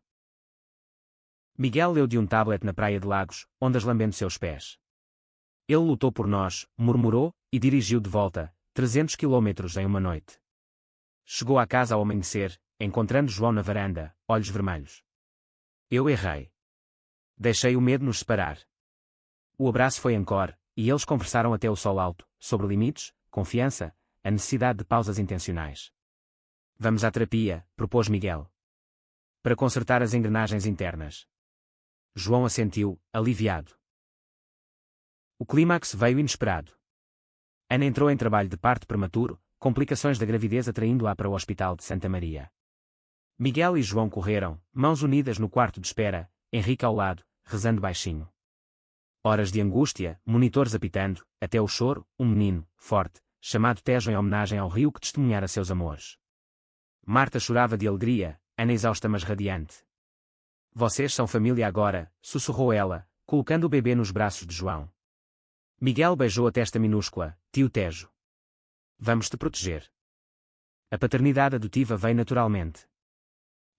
Miguel leu de um tablet na praia de Lagos, ondas lambendo seus pés. Ele lutou por nós, murmurou, e dirigiu de volta, 300 quilômetros em uma noite. Chegou à casa ao amanhecer, encontrando João na varanda, olhos vermelhos. Eu errei. Deixei o medo nos separar. O abraço foi encore, e eles conversaram até o sol alto, sobre limites, confiança, a necessidade de pausas intencionais. Vamos à terapia, propôs Miguel. Para consertar as engrenagens internas. João assentiu, aliviado. O clímax veio inesperado. Ana entrou em trabalho de parto prematuro, complicações da gravidez atraindo-a para o hospital de Santa Maria. Miguel e João correram, mãos unidas no quarto de espera, Henrique ao lado, rezando baixinho. Horas de angústia, monitores apitando, até o choro, um menino, forte, chamado Tejo em homenagem ao rio que testemunhara seus amores. Marta chorava de alegria, Ana exausta mas radiante. Vocês são família agora, sussurrou ela, colocando o bebê nos braços de João. Miguel beijou a testa minúscula, tio Tejo. Vamos te proteger. A paternidade adotiva vem naturalmente.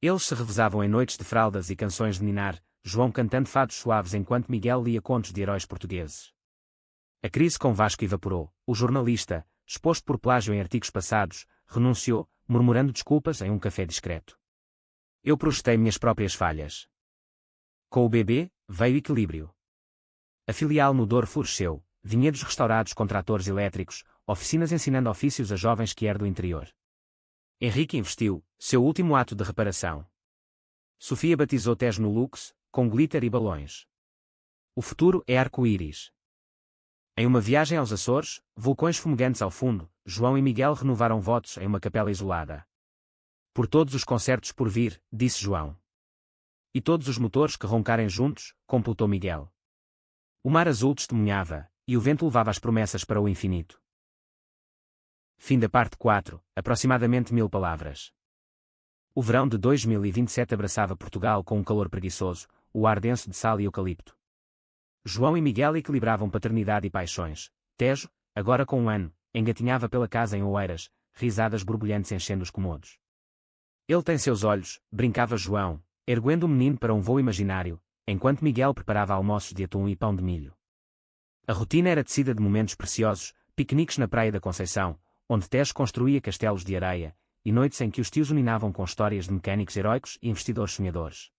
Eles se revezavam em noites de fraldas e canções de ninar, João cantando fados suaves enquanto Miguel lia contos de heróis portugueses. A crise com Vasco evaporou. O jornalista, exposto por plágio em artigos passados, renunciou, murmurando desculpas em um café discreto. Eu projetei minhas próprias falhas. Com o bebê, veio equilíbrio. A filial no Douro floresceu, vinhedos restaurados com tratores elétricos, oficinas ensinando ofícios a jovens que herdam do interior. Henrique investiu, seu último ato de reparação. Sofia batizou Tejo no Lux, com glitter e balões. O futuro é arco-íris. Em uma viagem aos Açores, vulcões fumegantes ao fundo, João e Miguel renovaram votos em uma capela isolada. Por todos os concertos por vir, disse João. E todos os motores que roncarem juntos, completou Miguel. O mar azul testemunhava, e o vento levava as promessas para o infinito. Fim da parte 4, aproximadamente 1000 palavras. O verão de 2027 abraçava Portugal com um calor preguiçoso, o ar denso de sal e eucalipto. João e Miguel equilibravam paternidade e paixões. Tejo, agora com 1 ano, engatinhava pela casa em Oeiras, risadas borbulhantes enchendo os comodos. Ele tem seus olhos, brincava João, erguendo o menino para um voo imaginário, enquanto Miguel preparava almoços de atum e pão de milho. A rotina era tecida de momentos preciosos, piqueniques na Praia da Conceição, onde Tejo construía castelos de areia, e noites em que os tios uninavam com histórias de mecânicos heróicos e investidores sonhadores.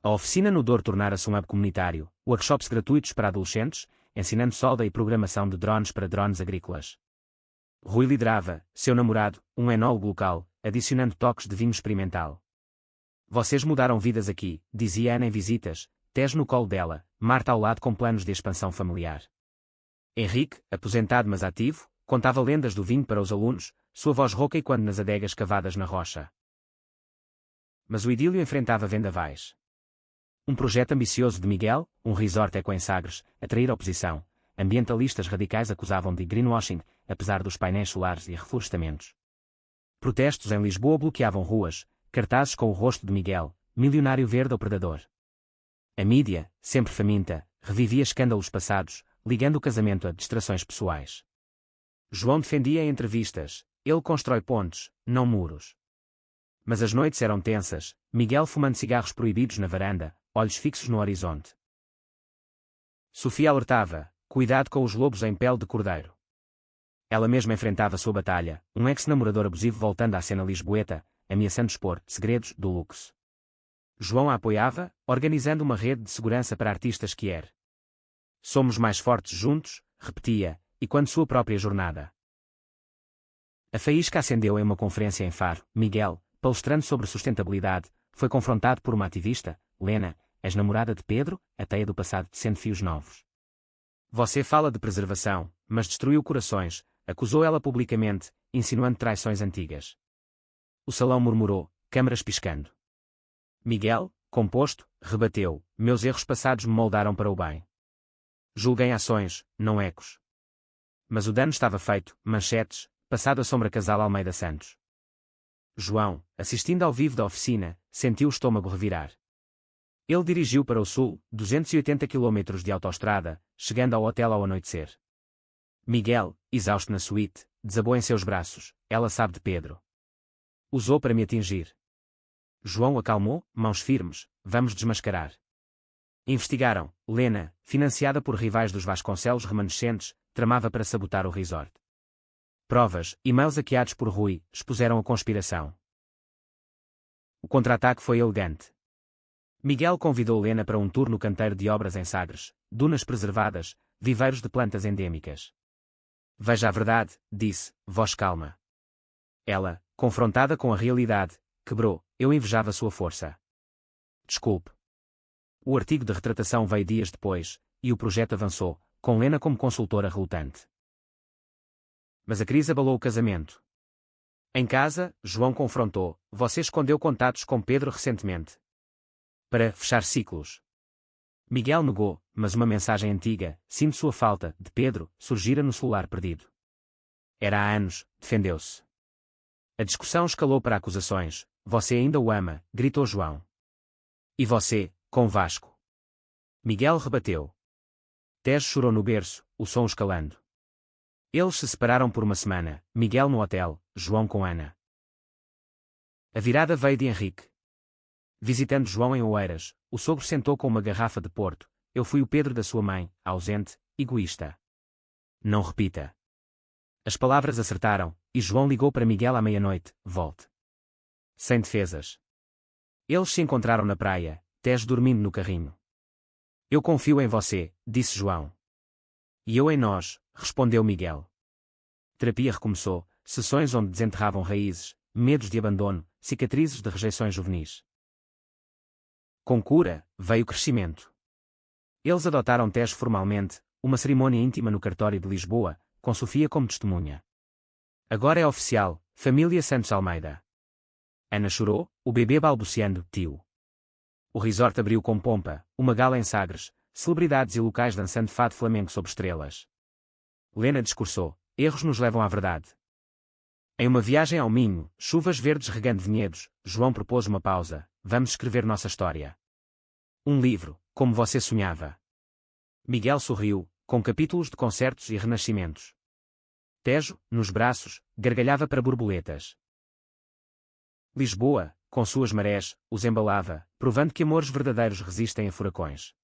A oficina no Douro tornara-se um hub comunitário, workshops gratuitos para adolescentes, ensinando solda e programação de drones para drones agrícolas. Rui liderava, seu namorado, um enólogo local, adicionando toques de vinho experimental. Vocês mudaram vidas aqui, dizia Ana em visitas, Tejo no colo dela, Marta ao lado com planos de expansão familiar. Henrique, aposentado mas ativo, contava lendas do vinho para os alunos, sua voz rouca e quando nas adegas cavadas na rocha. Mas o idílio enfrentava vendavais. Um projeto ambicioso de Miguel, um resort eco em Sagres, atraíra oposição. Ambientalistas radicais acusavam de greenwashing, apesar dos painéis solares e reflorestamentos. Protestos em Lisboa bloqueavam ruas, cartazes com o rosto de Miguel, milionário verde ou predador. A mídia, sempre faminta, revivia escândalos passados, ligando o casamento a distrações pessoais. João defendia em entrevistas: ele constrói pontes, não muros. Mas as noites eram tensas, Miguel fumando cigarros proibidos na varanda, olhos fixos no horizonte. Sofia alertava: cuidado com os lobos em pele de cordeiro. Ela mesma enfrentava sua batalha, um ex-namorador abusivo voltando à cena lisboeta, ameaçando expor segredos do luxo. João a apoiava, organizando uma rede de segurança para artistas que era. Somos mais fortes juntos, repetia, e quando sua própria jornada. A faísca acendeu em uma conferência em Faro. Miguel, palestrando sobre sustentabilidade, foi confrontado por uma ativista, Lena, ex-namorada de Pedro, a teia do passado tecendo fios novos. Você fala de preservação, mas destruiu corações, acusou ela publicamente, insinuando traições antigas. O salão murmurou, câmaras piscando. Miguel, composto, rebateu: meus erros passados me moldaram para o bem. Julguem ações, não ecos. Mas o dano estava feito. Manchetes, passado a sombra casal Almeida Santos. João, assistindo ao vivo da oficina, sentiu o estômago revirar. Ele dirigiu para o sul, 280 km de autoestrada, chegando ao hotel ao anoitecer. Miguel, exausto na suíte, desabou em seus braços: ela sabe de Pedro. Usou para me atingir. João acalmou, mãos firmes: vamos desmascarar. Investigaram. Lena, financiada por rivais dos Vasconcelos remanescentes, tramava para sabotar o resort. Provas, e-mails hackeados por Rui, expuseram a conspiração. O contra-ataque foi elegante. Miguel convidou Lena para um tour no canteiro de obras em Sagres, dunas preservadas, viveiros de plantas endêmicas. Veja a verdade, disse, voz calma. Ela, confrontada com a realidade, quebrou: eu invejava sua força. Desculpe. O artigo de retratação veio dias depois, e o projeto avançou, com Lena como consultora relutante. Mas a crise abalou o casamento. Em casa, João confrontou: você escondeu contatos com Pedro recentemente. Para fechar ciclos. Miguel negou, mas uma mensagem antiga: sinto sua falta, de Pedro, surgira no celular perdido. Era há anos, defendeu-se. A discussão escalou para acusações: você ainda o ama, gritou João. E você, com Vasco? Miguel rebateu. Tejo chorou no berço, o som escalando. Eles se separaram por uma semana, Miguel no hotel, João com Ana. A virada veio de Henrique. Visitando João em Oeiras, o sogro sentou com uma garrafa de Porto: eu fui o Pedro da sua mãe, ausente, egoísta. Não repita. As palavras acertaram, e João ligou para Miguel à meia-noite: volte. Sem defesas. Eles se encontraram na praia, Tejo dormindo no carrinho. Eu confio em você, disse João. E eu em nós, respondeu Miguel. Terapia recomeçou, sessões onde desenterravam raízes, medos de abandono, cicatrizes de rejeições juvenis. Com cura, veio crescimento. Eles adotaram Tejo formalmente, uma cerimônia íntima no cartório de Lisboa, com Sofia como testemunha. Agora é oficial, família Santos Almeida. Ana chorou, o bebê balbuciando: tio. O resort abriu com pompa, uma gala em Sagres, celebridades e locais dançando fado flamengo sob estrelas. Lena discursou: erros nos levam à verdade. Em uma viagem ao Minho, chuvas verdes regando vinhedos, João propôs uma pausa: vamos escrever nossa história. Um livro, como você sonhava. Miguel sorriu, com capítulos de concertos e renascimentos. Tejo, nos braços, gargalhava para borboletas. Lisboa, com suas marés, os embalava, provando que amores verdadeiros resistem a furacões.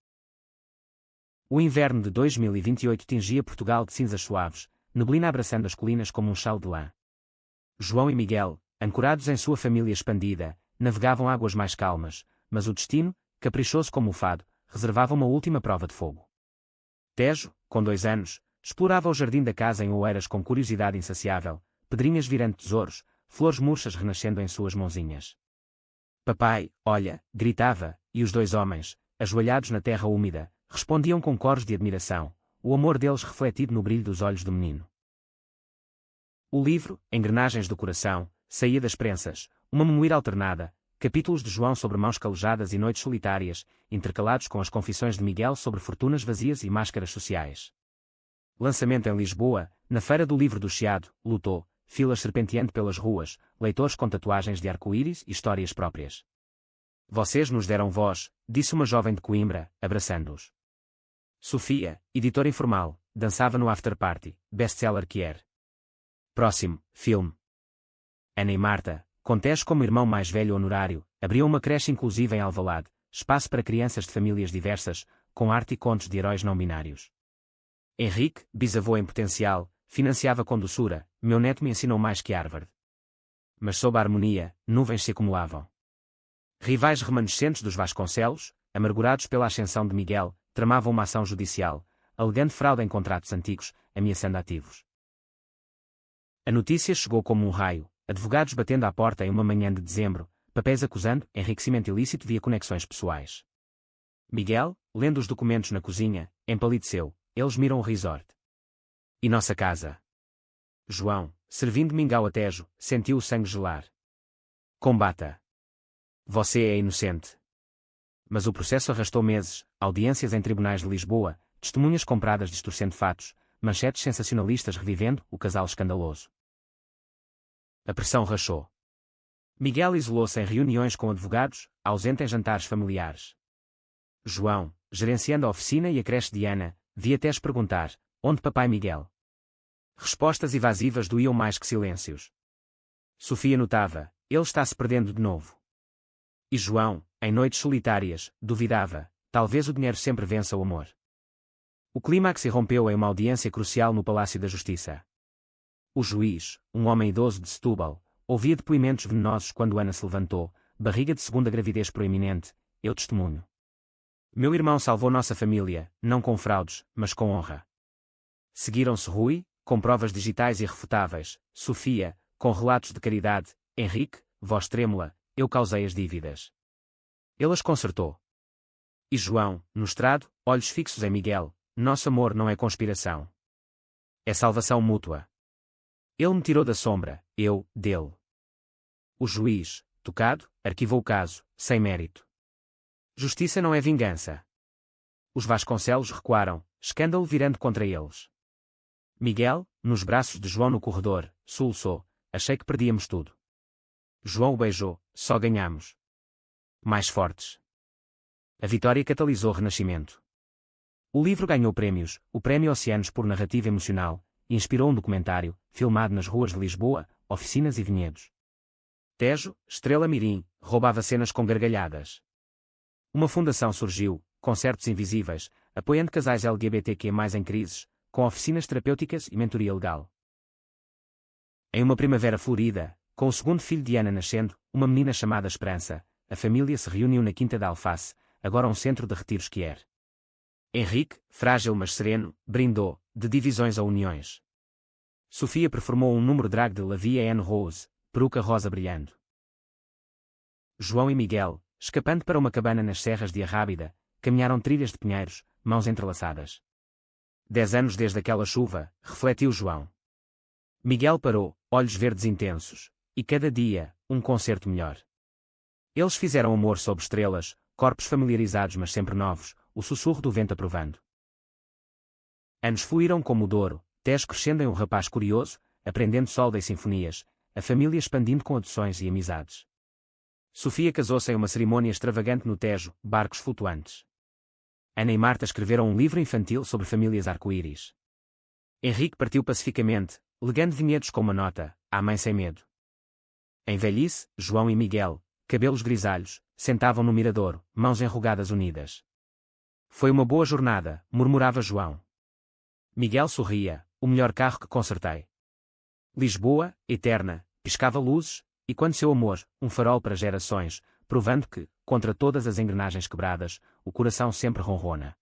O inverno de 2028 tingia Portugal de cinzas suaves, neblina abraçando as colinas como um chale de lã. João e Miguel, ancorados em sua família expandida, navegavam águas mais calmas, mas o destino, caprichoso como o fado, reservava uma última prova de fogo. Tejo, com 2 anos, explorava o jardim da casa em Oeiras com curiosidade insaciável, pedrinhas virando tesouros, flores murchas renascendo em suas mãozinhas. Papai, olha, gritava, e os 2 homens, ajoelhados na terra úmida, respondiam com coros de admiração: o amor deles refletido no brilho dos olhos do menino. O livro, Engrenagens do Coração, saía das prensas, uma memoir alternada, capítulos de João sobre mãos calejadas e noites solitárias, intercalados com as confissões de Miguel sobre fortunas vazias e máscaras sociais. Lançamento em Lisboa, na Feira do Livro do Chiado, lutou, filas serpenteando pelas ruas, leitores com tatuagens de arco-íris e histórias próprias. Vocês nos deram voz, disse uma jovem de Coimbra, abraçando-os. Sofia, editora informal, dançava no after-party, best-seller que era. Próximo, filme. Ana e Marta, com Tejo como irmão mais velho honorário, abriam uma creche inclusiva em Alvalade, espaço para crianças de famílias diversas, com arte e contos de heróis não binários. Henrique, bisavô em potencial, financiava com doçura, meu neto me ensinou mais que Harvard. Mas sob a harmonia, nuvens se acumulavam. Rivais remanescentes dos Vasconcelos, amargurados pela ascensão de Miguel, tramavam uma ação judicial, alegando fraude em contratos antigos, ameaçando ativos. A notícia chegou como um raio, advogados batendo à porta em uma manhã de dezembro, papéis acusando enriquecimento ilícito via conexões pessoais. Miguel, lendo os documentos na cozinha, empalideceu, eles miram o resort. E nossa casa? João, servindo mingau a Tejo, sentiu o sangue gelar. Combata. Você é inocente. Mas o processo arrastou meses, audiências em tribunais de Lisboa, testemunhas compradas distorcendo fatos, manchetes sensacionalistas revivendo o casal escandaloso. A pressão rachou. Miguel isolou-se em reuniões com advogados, ausente em jantares familiares. João, gerenciando a oficina e a creche de Ana, via Tejo perguntar, onde papai Miguel? Respostas evasivas doíam mais que silêncios. Sofia notava, ele está-se perdendo de novo. E João, em noites solitárias, duvidava, talvez o dinheiro sempre vença o amor. O clímax irrompeu em uma audiência crucial no Palácio da Justiça. O juiz, um homem idoso de Setúbal, ouvia depoimentos venenosos quando Ana se levantou, barriga de segunda gravidez proeminente, eu testemunho. Meu irmão salvou nossa família, não com fraudes, mas com honra. Seguiram-se Rui, com provas digitais irrefutáveis, Sofia, com relatos de caridade, Henrique, voz trêmula, eu causei as dívidas. Ele as consertou. E João, no estrado, olhos fixos em Miguel, nosso amor não é conspiração. É salvação mútua. Ele me tirou da sombra, eu, dele. O juiz, tocado, arquivou o caso, sem mérito. Justiça não é vingança. Os Vasconcelos recuaram, escândalo virando contra eles. Miguel, nos braços de João no corredor, soluçou, achei que perdíamos tudo. João o beijou, só ganhamos. Mais fortes. A vitória catalisou o renascimento. O livro ganhou prémios, o Prémio Oceanos por narrativa emocional, e inspirou um documentário, filmado nas ruas de Lisboa, oficinas e vinhedos. Tejo, estrela mirim, roubava cenas com gargalhadas. Uma fundação surgiu, Concertos Invisíveis, apoiando casais LGBTQ+ em crises, com oficinas terapêuticas e mentoria legal. Em uma primavera florida, com o segundo filho de Ana nascendo, uma menina chamada Esperança, a família se reuniu na Quinta da Alface, agora um centro de retiros que era. Henrique, frágil mas sereno, brindou, de divisões a uniões. Sofia performou um número drag de La Vie en Rose, peruca rosa brilhando. João e Miguel, escapando para uma cabana nas serras de Arrábida, caminharam trilhas de pinheiros, mãos entrelaçadas. 10 anos desde aquela chuva, refletiu João. Miguel parou, olhos verdes intensos, e cada dia, um concerto melhor. Eles fizeram amor sob estrelas, corpos familiarizados mas sempre novos, o sussurro do vento aprovando. Anos fluíram como o Douro, Tejo crescendo em um rapaz curioso, aprendendo solda e sinfonias, a família expandindo com adoções e amizades. Sofia casou-se em uma cerimônia extravagante no Tejo, barcos flutuantes. Ana e Marta escreveram um livro infantil sobre famílias arco-íris. Henrique partiu pacificamente, legando vinhedos com uma nota, à mãe sem medo. Em velhice, João e Miguel, cabelos grisalhos, sentavam no miradouro, mãos enrugadas unidas. Foi uma boa jornada, murmurava João. Miguel sorria, o melhor carro que consertei. Lisboa, eterna, piscava luzes, e quando seu amor, um farol para gerações, provando que, contra todas as engrenagens quebradas, o coração sempre ronrona.